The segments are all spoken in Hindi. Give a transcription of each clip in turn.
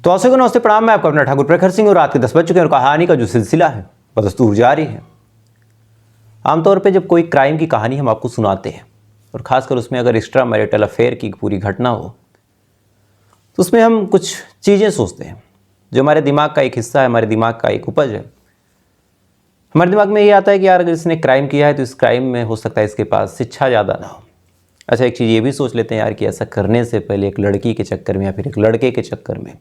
तो दर्शकों को नमस्ते प्रणाम। मैं आपका अपना ठाकुर प्रखर सिंह और रात के 10 बज चुके हैं और कहानी का जो सिलसिला है वह दस्तूर जारी है। आमतौर पे जब कोई क्राइम की कहानी हम आपको सुनाते हैं और ख़ासकर उसमें अगर एक्स्ट्रा मैरिटल अफेयर की पूरी घटना हो तो उसमें हम कुछ चीज़ें सोचते हैं जो हमारे दिमाग का एक हिस्सा है, हमारे दिमाग का एक उपज है। हमारे दिमाग में ये आता है कि यार अगर इसने क्राइम किया है तो इस क्राइम में हो सकता है इसके पास शिक्षा ज़्यादा ना हो। अच्छा, एक चीज़ ये भी सोच लेते हैं यार कि ऐसा करने से पहले एक लड़की के चक्कर में या फिर एक लड़के के चक्कर में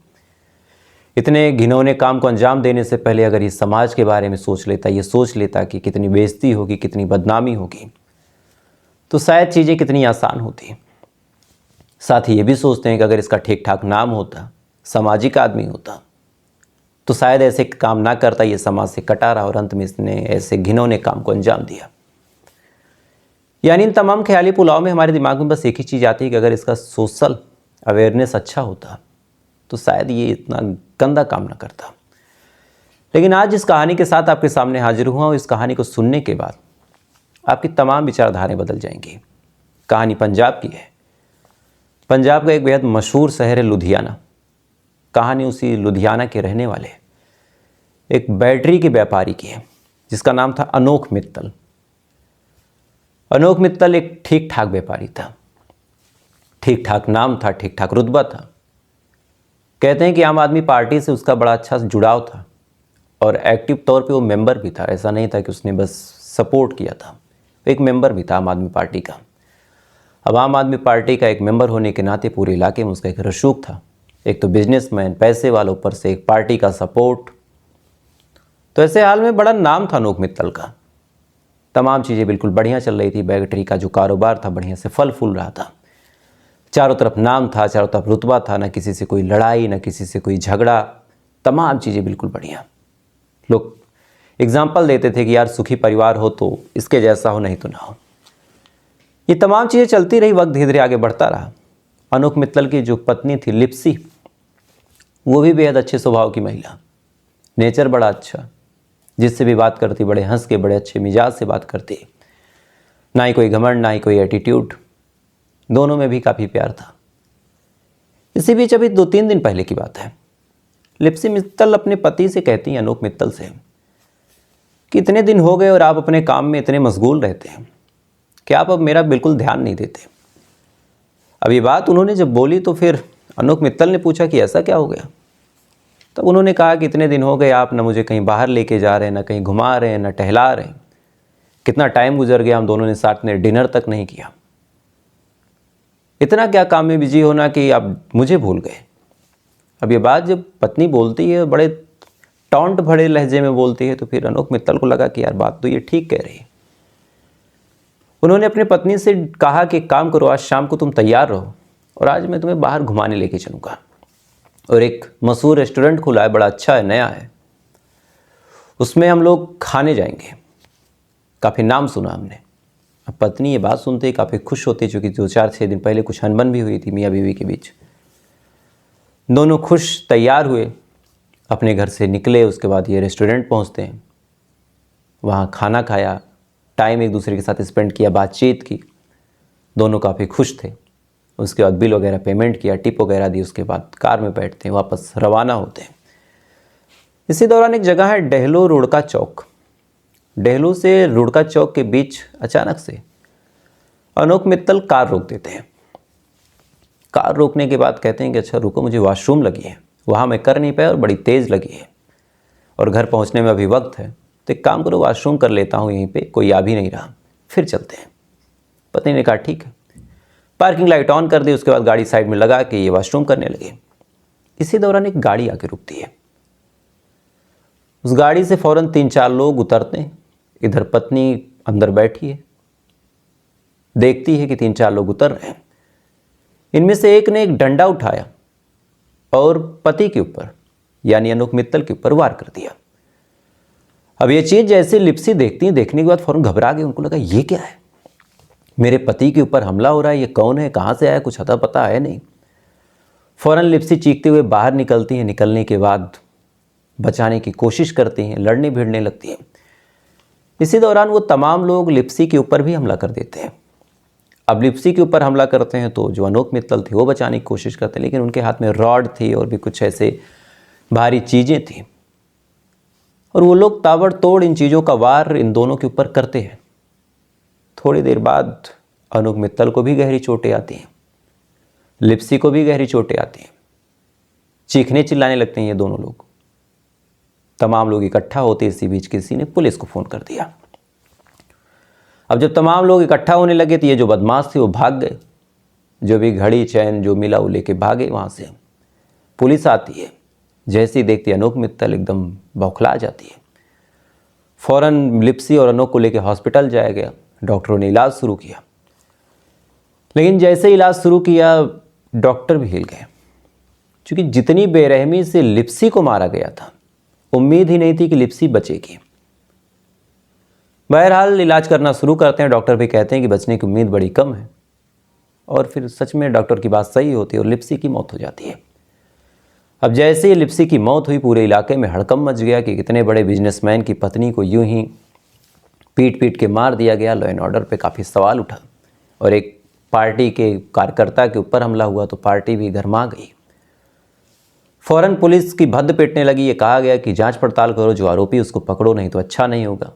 इतने घिनौने काम को अंजाम देने से पहले अगर ये समाज के बारे में सोच लेता, ये सोच लेता कि कितनी बेइज्जती होगी, कितनी बदनामी होगी, तो शायद चीज़ें कितनी आसान होती। साथ ही ये भी सोचते हैं कि अगर इसका ठीक ठाक नाम होता, सामाजिक आदमी होता, तो शायद ऐसे काम ना करता, ये समाज से कटा रहा और अंत में इसने ऐसे घिनौने काम को अंजाम दिया। यानी इन तमाम ख्याली पुलाव में हमारे दिमाग में बस एक ही चीज़ आती है कि अगर इसका सोशल अवेयरनेस अच्छा होता तो शायद ये इतना गंदा काम ना करता। लेकिन आज इस कहानी के साथ आपके सामने हाजिर हुआ और इस कहानी को सुनने के बाद आपकी तमाम विचारधाराएं बदल जाएंगी। कहानी पंजाब की है। पंजाब का एक बेहद मशहूर शहर है लुधियाना। कहानी उसी लुधियाना के रहने वाले एक बैटरी के व्यापारी की है जिसका नाम था अनोख मित्तल। अनोख मित्तल एक ठीक ठाक व्यापारी था, ठीक ठाक नाम था, ठीक ठाक रुतबा था। कहते हैं कि आम आदमी पार्टी से उसका बड़ा अच्छा जुड़ाव था और एक्टिव तौर पे वो मेंबर भी था। ऐसा नहीं था कि उसने बस सपोर्ट किया था, एक मेंबर भी था आम आदमी पार्टी का। अब आम आदमी पार्टी का एक मेंबर होने के नाते पूरे इलाके में उसका एक रसूख था। एक तो बिजनेसमैन, पैसे वाला, ऊपर से एक पार्टी का सपोर्ट। तो ऐसे हाल में बड़ा नाम था अनोख मित्तल का। तमाम चीज़ें बिल्कुल बढ़िया चल रही थी। बैटरी का जो कारोबार था बढ़िया से फल फूल रहा था। चारों तरफ नाम था, चारों तरफ रुतबा था, ना किसी से कोई लड़ाई, ना किसी से कोई झगड़ा, तमाम चीज़ें बिल्कुल बढ़िया। लोग एग्जाम्पल देते थे कि यार सुखी परिवार हो तो इसके जैसा हो, नहीं तो ना हो। ये तमाम चीज़ें चलती रही, वक्त धीरे धीरे आगे बढ़ता रहा। अनोख मित्तल की जो पत्नी थी लिप्सी, वो भी बेहद अच्छे स्वभाव की महिला, नेचर बड़ा अच्छा, जिससे भी बात करती बड़े हंस के, बड़े अच्छे मिजाज से बात करती, ना ही कोई घमंड, ना ही कोई एटीट्यूड, दोनों में भी काफ़ी प्यार था। इसी बीच अभी 2-3 दिन पहले की बात है, लिप्सी मित्तल अपने पति से कहती हैं, अनोख मित्तल से, कि इतने दिन हो गए और आप अपने काम में इतने मशगूल रहते हैं कि आप अब मेरा बिल्कुल ध्यान नहीं देते। अब ये बात उन्होंने जब बोली तो फिर अनोख मित्तल ने पूछा कि ऐसा क्या हो गया। तब उन्होंने कहा कि इतने दिन हो गए आप ना मुझे कहीं बाहर लेके जा रहे हैं, ना कहीं घुमा रहे हैं, ना टहला रहे हैं। कितना टाइम गुजर गया, हम दोनों ने साथ में डिनर तक नहीं किया। इतना क्या काम में बिजी होना कि आप मुझे भूल गए। अब ये बात जब पत्नी बोलती है, बड़े टॉन्ट भरे लहजे में बोलती है, तो फिर अनोख मित्तल को लगा कि यार बात तो ये ठीक कह रही है। उन्होंने अपनी पत्नी से कहा कि काम करो, आज शाम को तुम तैयार रहो और आज मैं तुम्हें बाहर घुमाने लेके चलूँगा। और एक मशहूर रेस्टोरेंट खुला है, बड़ा अच्छा है, नया है, उसमें हम लोग खाने जाएंगे। काफ़ी नाम सुना हमने। अब पत्नी ये बात सुनते ही काफ़ी खुश होती, चूँकि 2-4-6 दिन पहले कुछ अनबन भी हुई थी मियाँ बीवी के बीच। दोनों खुश तैयार हुए, अपने घर से निकले। उसके बाद ये रेस्टोरेंट पहुँचते हैं, वहाँ खाना खाया, टाइम एक दूसरे के साथ स्पेंड किया, बातचीत की। दोनों काफ़ी खुश थे। उसके बाद बिल वगैरह पेमेंट किया, टिप वगैरह दी। उसके बाद कार में बैठते हैं, वापस रवाना होते हैं। इसी दौरान एक जगह है डेहलो रुड़का चौक। डेहलो से रुड़का चौक के बीच अचानक से अनोख मित्तल कार रोक देते हैं। कार रोकने के बाद कहते हैं कि अच्छा रुको, मुझे वॉशरूम लगी है, वहाँ मैं कर नहीं पाया और बड़ी तेज़ लगी है और घर पहुँचने में अभी वक्त है, तो एक काम करो, वॉशरूम कर लेता हूँ यहीं पे, कोई आ भी नहीं रहा, फिर चलते हैं। पत्नी ने कहा ठीक है। पार्किंग लाइट ऑन कर दी। उसके बाद गाड़ी साइड में लगा के ये वॉशरूम करने लगे। इसी दौरान एक गाड़ी आके रुकती है। उस गाड़ी से फ़ौरन 3-4 लोग उतरते हैं। इधर पत्नी अंदर बैठी है, देखती है कि 3-4 लोग उतर रहे हैं। इनमें से एक ने एक डंडा उठाया और पति के ऊपर यानी अनोख मित्तल के ऊपर वार कर दिया। अब ये चीज़ जैसे लिप्सी देखती हैं, देखने के बाद फ़ौरन घबरा गई। उनको लगा ये क्या है, मेरे पति के ऊपर हमला हो रहा है, ये कौन है, कहाँ से आया, कुछ अता पता है नहीं। फ़ौरन लिप्सी चीखते हुए बाहर निकलती हैं। निकलने के बाद बचाने की कोशिश करती हैं, लड़ने भिड़ने लगती हैं। इसी दौरान वो तमाम लोग लिप्सी के ऊपर भी हमला कर देते हैं। अब लिप्सी के ऊपर हमला करते हैं तो जो अनोख मित्तल थे वो बचाने की कोशिश करते हैं, लेकिन उनके हाथ में रॉड थी और भी कुछ ऐसे भारी चीज़ें थीं, और वो लोग ताबड़तोड़ इन चीज़ों का वार इन दोनों के ऊपर करते हैं। थोड़ी देर बाद अनूप मित्तल को भी गहरी चोटें आती हैं, लिप्सी को भी गहरी चोटें आती हैं, चीखने चिल्लाने लगते हैं ये दोनों लोग। तमाम लोग इकट्ठा होते, इसी बीच किसी ने पुलिस को फ़ोन कर दिया। अब जब तमाम लोग इकट्ठा होने लगे तो ये जो बदमाश थे वो भाग गए, जो भी घड़ी चैन जो मिला वो लेके भागे वहाँ से। पुलिस आती है, जैसे ही देखती है अनोख मित्तल एकदम बौखला जाती है। फ़ौरन लिप्सी और अनोख को लेके हॉस्पिटल जाया गया, डॉक्टरों ने इलाज शुरू किया, लेकिन जैसे इलाज शुरू किया डॉक्टर भी हिल गए, क्योंकि जितनी बेरहमी से लिप्सी को मारा गया था उम्मीद ही नहीं थी कि लिप्सी बचेगी। बहरहाल इलाज करना शुरू करते हैं, डॉक्टर भी कहते हैं कि बचने की उम्मीद बड़ी कम है, और फिर सच में डॉक्टर की बात सही होती है और लिप्सी की मौत हो जाती है। अब जैसे ही लिप्सी की मौत हुई पूरे इलाके में हड़कंप मच गया कि कितने बड़े बिजनेसमैन की पत्नी को यूं ही पीट पीट के मार दिया गया। लॉ एंड ऑर्डर पे काफ़ी सवाल उठा, और एक पार्टी के कार्यकर्ता के ऊपर हमला हुआ तो पार्टी भी गरमा गई। फ़ौरन पुलिस की भद्द पिटने लगी, ये कहा गया कि जांच पड़ताल करो, जो आरोपी उसको पकड़ो, नहीं तो अच्छा नहीं होगा।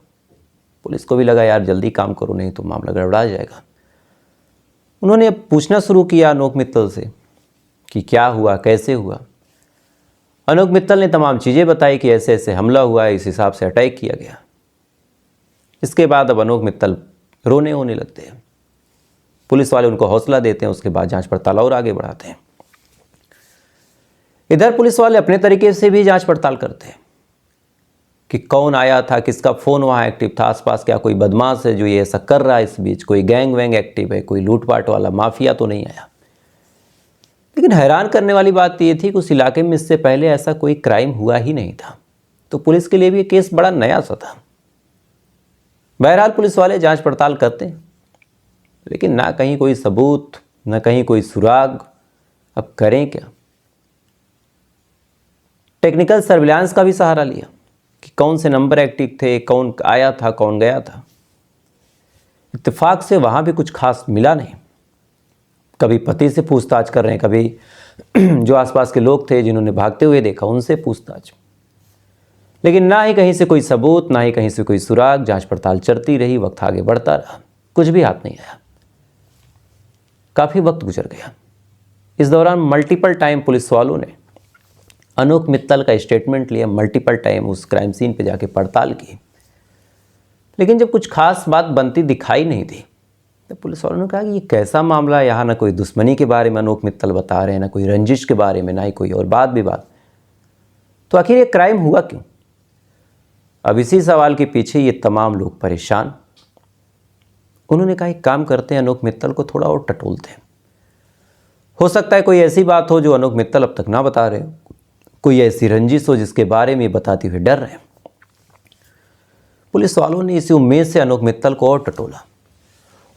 पुलिस को भी लगा यार जल्दी काम करो, नहीं तो मामला गड़बड़ा जाएगा। उन्होंने अब पूछना शुरू किया अनोख मित्तल से कि क्या हुआ, कैसे हुआ। अनोख मित्तल ने तमाम चीज़ें बताई कि ऐसे ऐसे हमला हुआ है, इस हिसाब से अटैक किया गया। इसके बाद अब अनोख मित्तल रोने होने लगते हैं। पुलिस वाले उनको हौसला देते हैं, उसके बाद जांच पड़ताल और आगे बढ़ाते हैं। इधर पुलिस वाले अपने तरीके से भी जांच पड़ताल करते हैं कि कौन आया था, किसका फ़ोन वहाँ एक्टिव था, आसपास क्या कोई बदमाश है जो ये ऐसा कर रहा है, इस बीच कोई गैंग वैंग एक्टिव है, कोई लूटपाट वाला माफिया तो नहीं आया। लेकिन हैरान करने वाली बात ये थी कि उस इलाके में इससे पहले ऐसा कोई क्राइम हुआ ही नहीं था, तो पुलिस के लिए भी ये केस बड़ा नया सा था। बहरहाल पुलिस वाले जांच पड़ताल करते हैं, लेकिन ना कहीं कोई सबूत, ना कहीं कोई सुराग। अब करें क्या? टेक्निकल सर्विलांस का भी सहारा लिया कि कौन से नंबर एक्टिव थे, कौन आया था, कौन गया था। इत्तेफाक से वहाँ भी कुछ खास मिला नहीं। कभी पति से पूछताछ कर रहे हैं, कभी जो आसपास के लोग थे जिन्होंने भागते हुए देखा उनसे पूछताछ, लेकिन ना ही कहीं से कोई सबूत, ना ही कहीं से कोई सुराग। जांच पड़ताल चलती रही, वक्त आगे बढ़ता रहा, कुछ भी हाथ नहीं आया। काफ़ी वक्त गुजर गया। इस दौरान मल्टीपल टाइम पुलिस वालों ने अनोख मित्तल का स्टेटमेंट लिया, मल्टीपल टाइम उस क्राइम सीन पे जाके पड़ताल की, लेकिन जब कुछ खास बात बनती दिखाई नहीं दी तो पुलिस वालों ने कहा कि ये कैसा मामला है, यहाँ ना कोई दुश्मनी के बारे में अनोख मित्तल बता रहे हैं, ना कोई रंजिश के बारे में, ना ही कोई और बात विवाद, तो आखिर ये क्राइम हुआ क्यों? अब इसी सवाल के पीछे ये तमाम लोग परेशान। उन्होंने कहा एक काम करते हैं, अनोख मित्तल को थोड़ा और टटोलते हैं। हो सकता है कोई ऐसी बात हो जो अनोख मित्तल अब तक ना बता रहे हो, कोई ऐसी रंजिश हो जिसके बारे में बताते हुए डर रहे हैं। पुलिस वालों ने इसी उम्मीद से अनोख मित्तल को और टटोला,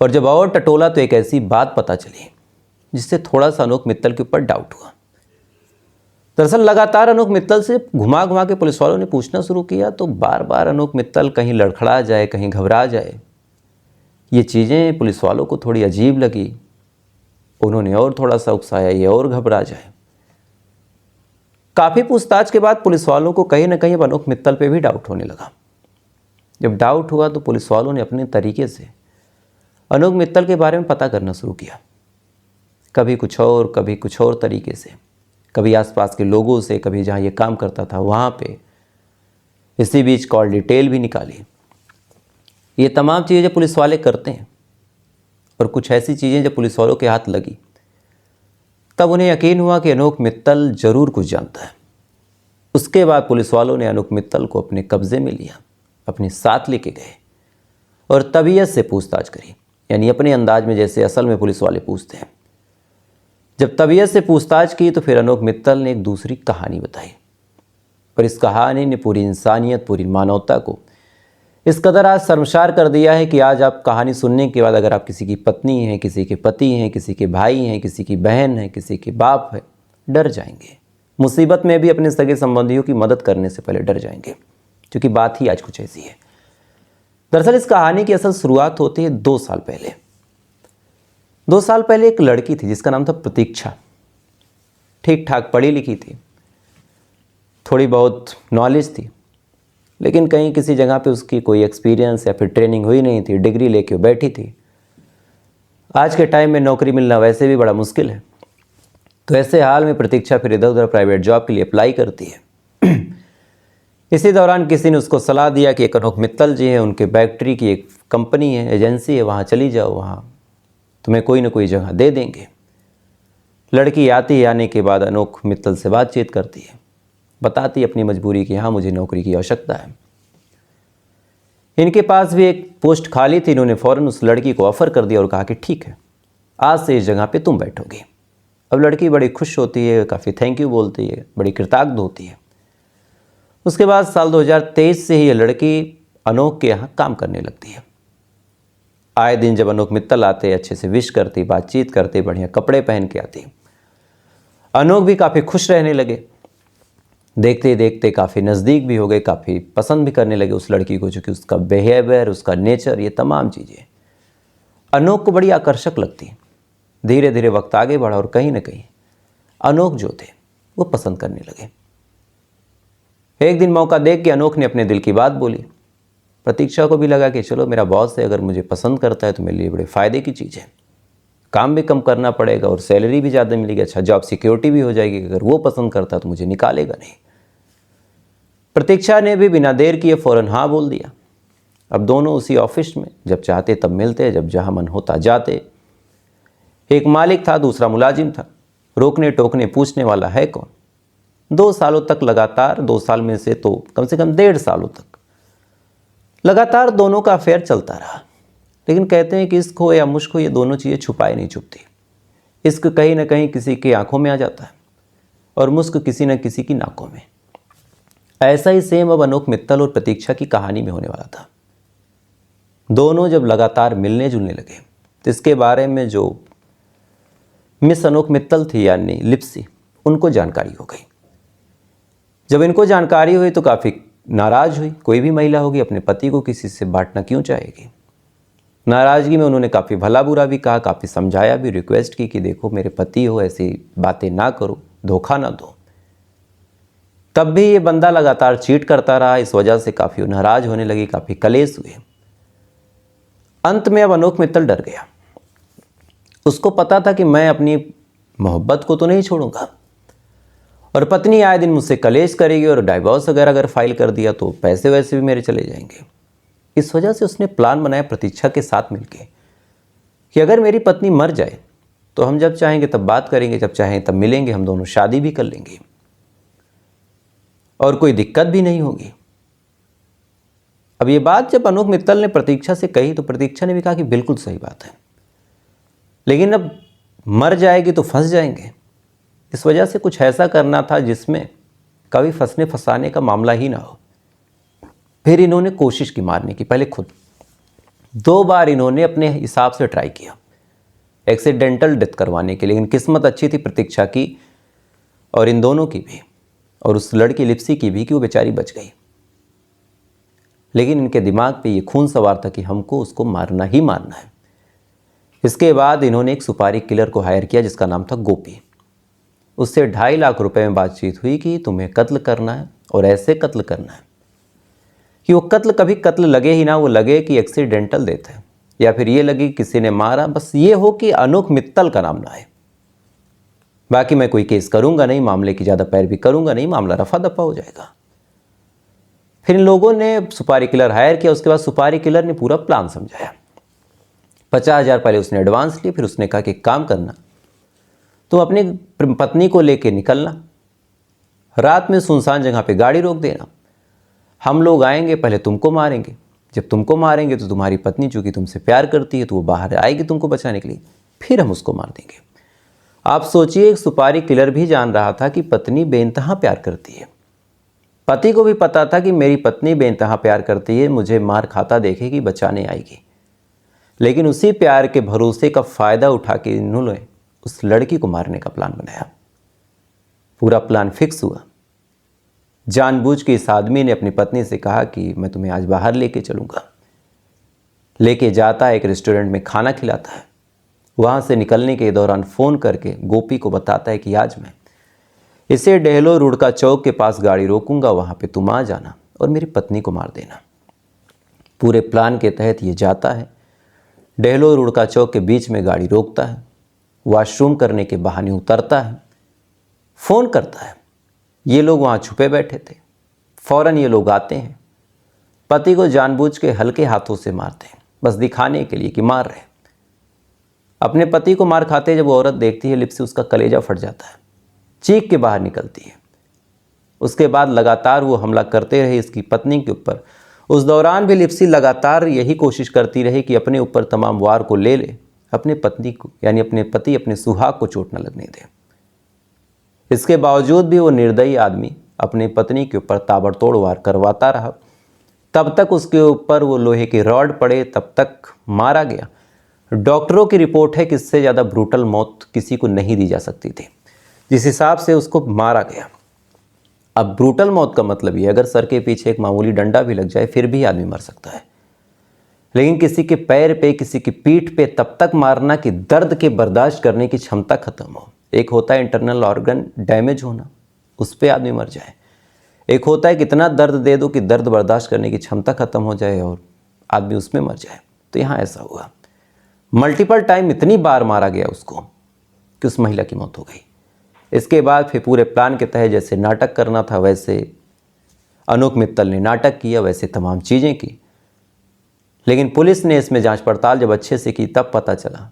और जब और टटोला तो एक ऐसी बात पता चली जिससे थोड़ा सा अनोख मित्तल के ऊपर डाउट हुआ। दरअसल लगातार अनोख मित्तल से घुमा घुमा के पुलिस वालों ने पूछना शुरू किया, तो बार बार अनोख मित्तल कहीं लड़खड़ा जाए, कहीं घबरा जाए। ये चीज़ें पुलिस वालों को थोड़ी अजीब लगी। उन्होंने और थोड़ा सा उकसाया ये और घबरा जाए। काफ़ी पूछताछ के बाद पुलिस वालों को कहीं ना कहीं अब अनोख मित्तल पे भी डाउट होने लगा। जब डाउट हुआ तो पुलिस वालों ने अपने तरीके से अनोख मित्तल के बारे में पता करना शुरू किया, कभी कुछ और, कभी कुछ और तरीके से, कभी आसपास के लोगों से, कभी जहाँ ये काम करता था वहाँ पे। इसी बीच कॉल डिटेल भी निकाली। ये तमाम चीज़ें जब पुलिस वाले करते हैं, और कुछ ऐसी चीज़ें जब पुलिस वालों के हाथ लगी, तब उन्हें यकीन हुआ कि अनोख मित्तल ज़रूर कुछ जानता है। उसके बाद पुलिस वालों ने अनोख मित्तल को अपने कब्ज़े में लिया, अपने साथ लेके गए और तबीयत से पूछताछ करी, यानी अपने अंदाज में जैसे असल में पुलिस वाले पूछते हैं। जब तबीयत से पूछताछ की तो फिर अनोख मित्तल ने एक दूसरी कहानी बताई, और इस कहानी ने पूरी इंसानियत, पूरी मानवता को इस कदर आज शर्मसार कर दिया है कि आज आप कहानी सुनने के बाद अगर आप किसी की पत्नी हैं, किसी के पति हैं, किसी के भाई हैं, किसी की बहन है, किसी के बाप है, डर जाएंगे। मुसीबत में भी अपने सगे संबंधियों की मदद करने से पहले डर जाएंगे, क्योंकि बात ही आज कुछ ऐसी है। दरअसल इस कहानी की असल शुरुआत होती है 2 साल पहले। 2 साल पहले एक लड़की थी जिसका नाम था प्रतीक्षा। ठीक ठाक पढ़ी लिखी थी, थोड़ी बहुत नॉलेज थी, लेकिन कहीं किसी जगह पे उसकी कोई एक्सपीरियंस या फिर ट्रेनिंग हुई नहीं थी, डिग्री लेके बैठी थी। आज के टाइम में नौकरी मिलना वैसे भी बड़ा मुश्किल है। तो ऐसे हाल में प्रतीक्षा फिर इधर उधर प्राइवेट जॉब के लिए अप्लाई करती है। इसी दौरान किसी ने उसको सलाह दिया कि एक अनोख मित्तल जी हैं, उनके बैटरी की एक कंपनी है, एजेंसी है, वहाँ चली जाओ, वहाँ तुम्हें कोई ना कोई जगह दे देंगे। लड़की आती है, आने के बाद अनोख मित्तल से बातचीत करती है, बताती है अपनी मजबूरी कि हाँ मुझे नौकरी की आवश्यकता है। इनके पास भी एक पोस्ट खाली थी, इन्होंने फ़ौरन उस लड़की को ऑफ़र कर दिया और कहा कि ठीक है, आज से इस जगह पे तुम बैठोगे। अब लड़की बड़ी खुश होती है, काफ़ी थैंक यू बोलती है, बड़ी कृतज्ञ होती है। उसके बाद साल 2023 से ही ये लड़की अनोख के यहाँ काम करने लगती है। आए दिन जब अनोख मित्तल आते, अच्छे से विश करती, बातचीत करते, बढ़िया कपड़े पहन के आती। अनोख भी काफ़ी खुश रहने लगे, देखते देखते काफ़ी नज़दीक भी हो गए, काफ़ी पसंद भी करने लगे उस लड़की को, चूँकि उसका बिहेवियर, उसका नेचर, ये तमाम चीज़ें अनोख को बड़ी आकर्षक लगती। धीरे धीरे वक्त आगे बढ़ा और कहीं ना कहीं अनोख जो थे वो पसंद करने लगे। एक दिन मौका देख के अनोख ने अपने दिल की बात बोली। प्रतीक्षा को भी लगा कि चलो मेरा बॉस है, अगर मुझे पसंद करता है तो मेरे लिए बड़े फ़ायदे की चीज़ है, काम भी कम करना पड़ेगा और सैलरी भी ज़्यादा मिलेगी, अच्छा जॉब सिक्योरिटी भी हो जाएगी। अगर वो पसंद करता तो मुझे निकालेगा नहीं। प्रतीक्षा ने भी बिना देर किए फ़ौरन हाँ बोल दिया। अब दोनों उसी ऑफिस में जब चाहते तब मिलते, जब जहाँ मन होता जाते। एक मालिक था, दूसरा मुलाजिम था, रोकने टोकने पूछने वाला है कौन। 2 सालों तक लगातार, 2 साल में से तो कम से कम 1.5 सालों तक लगातार दोनों का अफेयर चलता रहा। लेकिन कहते हैं कि इश्क हो या मुश्क हो, ये दोनों चीज़ें छुपाई नहीं छुपती। इश्क कहीं ना कहीं किसी की आंखों में आ जाता है और मुश्क किसी न किसी की नाकों में। ऐसा ही सेम अब अनोख मित्तल और प्रतीक्षा की कहानी में होने वाला था। दोनों जब लगातार मिलने जुलने लगे तो इसके बारे में जो मिस अनोख मित्तल थी यानी लिप्सी, उनको जानकारी हो गई। जब इनको जानकारी हुई तो काफ़ी नाराज़ हुई। कोई भी महिला होगी अपने पति को किसी से बांटना क्यों चाहेगी। नाराज़गी में उन्होंने काफ़ी भला बुरा भी कहा, काफ़ी समझाया भी, रिक्वेस्ट की कि देखो मेरे पति हो, ऐसी बातें ना करो, धोखा ना दो। तब भी ये बंदा लगातार चीट करता रहा। इस वजह से काफ़ी नाराज़ होने लगी, काफ़ी कलेश हुए। अंत में अब अनोख मित्तल डर गया। उसको पता था कि मैं अपनी मोहब्बत को तो नहीं छोड़ूंगा, और पत्नी आए दिन मुझसे कलेश करेगी और डाइवोर्स वगैरह अगर फाइल कर दिया तो पैसे वैसे भी मेरे चले जाएंगे। इस वजह से उसने प्लान बनाया प्रतीक्षा के साथ मिलके कि अगर मेरी पत्नी मर जाए तो हम जब चाहेंगे तब बात करेंगे, जब चाहें तब मिलेंगे, हम दोनों शादी भी कर लेंगे और कोई दिक्कत भी नहीं होगी। अब ये बात जब अनोख मित्तल ने प्रतीक्षा से कही तो प्रतीक्षा ने भी कहा कि बिल्कुल सही बात है, लेकिन अब मर जाएगी तो फंस जाएंगे। इस वजह से कुछ ऐसा करना था जिसमें कभी फंसने फंसाने का मामला ही ना हो। फिर इन्होंने कोशिश की मारने की। पहले खुद 2 बार इन्होंने अपने हिसाब से ट्राई किया एक्सीडेंटल डेथ करवाने की, लेकिन किस्मत अच्छी थी प्रतीक्षा की और इन दोनों की भी, और उस लड़की लिप्सी की भी, कि वो बेचारी बच गई। लेकिन इनके दिमाग पे ये खून सवार था कि हमको उसको मारना ही मारना है। इसके बाद इन्होंने एक सुपारी किलर को हायर किया जिसका नाम था गोपी। उससे 2.5 लाख रुपए में बातचीत हुई कि तुम्हें कत्ल करना है और ऐसे कत्ल करना है कि वो कत्ल कभी कत्ल लगे ही ना, वो लगे कि एक्सीडेंटल डेथ है या फिर ये लगे कि किसी ने मारा, बस ये हो कि अनोख मित्तल का नाम ना आए। बाकी मैं कोई केस करूंगा नहीं, मामले की ज़्यादा पैरवी करूंगा नहीं, मामला रफा दफा हो जाएगा। फिर इन लोगों ने सुपारी किलर हायर किया। उसके बाद सुपारी किलर ने पूरा प्लान समझाया। 50,000 पहले उसने एडवांस लिए, फिर उसने कहा कि काम करना, तुम अपनी पत्नी को लेके निकलना, रात में सुनसान जगह पे गाड़ी रोक देना, हम लोग आएंगे, पहले तुमको मारेंगे, जब तुमको मारेंगे तो तुम्हारी पत्नी चूंकि तुमसे प्यार करती है तो वो बाहर आएगी तुमको बचाने के लिए, फिर हम उसको मार देंगे। आप सोचिए, एक सुपारी किलर भी जान रहा था कि पत्नी बेइंतहा प्यार करती है। पति को भी पता था कि मेरी पत्नी बेइंतहा प्यार करती है, मुझे मार खाता देखेगी, बचाने आएगी। लेकिन उसी प्यार के भरोसे का फ़ायदा उठा के इन्होंने उस लड़की को मारने का प्लान बनाया। पूरा प्लान फिक्स हुआ। जानबूझ के इस आदमी ने अपनी पत्नी से कहा कि मैं तुम्हें आज बाहर लेके चलूँगा। लेके जाता है, एक रेस्टोरेंट में खाना खिलाता है। वहाँ से निकलने के दौरान फ़ोन करके गोपी को बताता है कि आज मैं इसे डेहलो रुड़का चौक के पास गाड़ी रोकूंगा, वहाँ पे तुम आ जाना और मेरी पत्नी को मार देना। पूरे प्लान के तहत ये जाता है, डेहलो रुड़का चौक के बीच में गाड़ी रोकता है, वॉशरूम करने के बहाने उतरता है, फ़ोन करता है। ये लोग वहाँ छुपे बैठे थे। फ़ौरन ये लोग आते हैं, पति को जानबूझ के हल्के हाथों से मारते हैं, बस दिखाने के लिए कि मार रहे। अपने पति को मार खाते जब वो औरत देखती है, लिप्सी, उसका कलेजा फट जाता है, चीख के बाहर निकलती है। उसके बाद लगातार वो हमला करते रहे इसकी पत्नी के ऊपर। उस दौरान भी लिप्सी लगातार यही कोशिश करती रही कि अपने ऊपर तमाम वार को ले ले, अपने पत्नी को यानी अपने पति, अपने सुहाग को चोट न लगने दे। इसके बावजूद भी वो निर्दयी आदमी अपनी पत्नी के ऊपर ताबड़तोड़ वार करवाता रहा। तब तक उसके ऊपर वो लोहे की रॉड पड़े, तब तक मारा गया। डॉक्टरों की रिपोर्ट है कि इससे ज़्यादा ब्रूटल मौत किसी को नहीं दी जा सकती थी, जिस हिसाब से उसको मारा गया। अब ब्रूटल मौत का मतलब ये, अगर सर के पीछे एक मामूली डंडा भी लग जाए फिर भी आदमी मर सकता है, लेकिन किसी के पैर पे, किसी की पीठ पे तब तक मारना कि दर्द के बर्दाश्त करने की क्षमता खत्म हो। एक होता है इंटरनल ऑर्गन डैमेज होना, उस पर आदमी मर जाए। एक होता है कितना दर्द दे दो कि दर्द बर्दाश्त करने की क्षमता खत्म हो जाए और आदमी उसमें मर जाए। तो यहाँ ऐसा हुआ, मल्टीपल टाइम इतनी बार मारा गया उसको कि उस महिला की मौत हो गई। इसके बाद फिर पूरे प्लान के तहत जैसे नाटक करना था वैसे अनोख मित्तल ने नाटक किया, वैसे तमाम चीज़ें की। लेकिन पुलिस ने इसमें जांच पड़ताल जब अच्छे से की, तब पता चला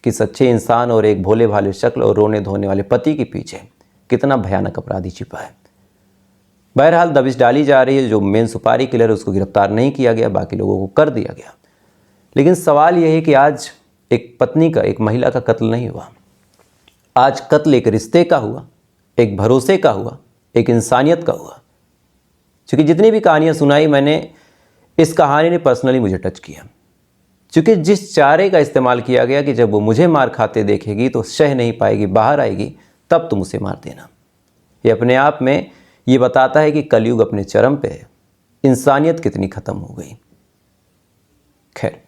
कि सच्चे इंसान और एक भोले भाले शक्ल और रोने धोने वाले पति के पीछे कितना भयानक अपराधी छिपा है। बहरहाल दबिश डाली जा रही है, जो मेन सुपारी किलर है उसको गिरफ्तार नहीं किया गया, बाकी लोगों को कर दिया गया। लेकिन सवाल यह है कि आज एक पत्नी का, एक महिला का कत्ल नहीं हुआ, आज कत्ल एक रिश्ते का हुआ, एक भरोसे का हुआ, एक इंसानियत का हुआ। क्योंकि जितनी भी कहानियाँ सुनाई मैंने, इस कहानी ने पर्सनली मुझे टच किया। क्योंकि जिस चारे का इस्तेमाल किया गया कि जब वो मुझे मार खाते देखेगी तो सह नहीं पाएगी, बाहर आएगी, तब तुम उसे मार देना। ये अपने आप में ये बताता है कि कलयुग अपने चरम पे है, इंसानियत कितनी ख़त्म हो गई। खैर,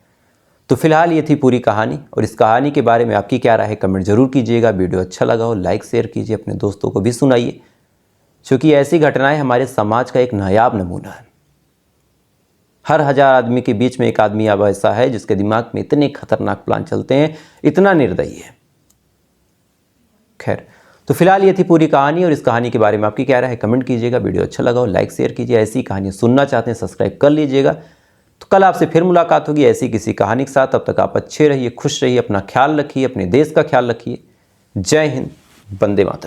तो फिलहाल ये थी पूरी कहानी, और इस कहानी के बारे में आपकी क्या राय है कमेंट जरूर कीजिएगा। वीडियो अच्छा लगा हो लाइक शेयर कीजिए, अपने दोस्तों को भी सुनाइए, क्योंकि ऐसी घटनाएं हमारे समाज का एक नायाब नमूना है। हर 1000 आदमी के बीच में एक आदमी अब ऐसा है जिसके दिमाग में इतने खतरनाक प्लान चलते हैं, इतना निर्दयी है। खैर, तो फिलहाल ये थी पूरी कहानी, और इस कहानी के बारे में आपकी क्या राय है कमेंट कीजिएगा। वीडियो अच्छा लगा हो लाइक शेयर कीजिए, ऐसी कहानियाँ सुनना चाहते हैं सब्सक्राइब कर लीजिएगा। तो कल आपसे फिर मुलाकात होगी ऐसी किसी कहानी के साथ। तब तक आप अच्छे रहिए, खुश रहिए, अपना ख्याल रखिए, अपने देश का ख्याल रखिए। जय हिंद, वंदे मातरम।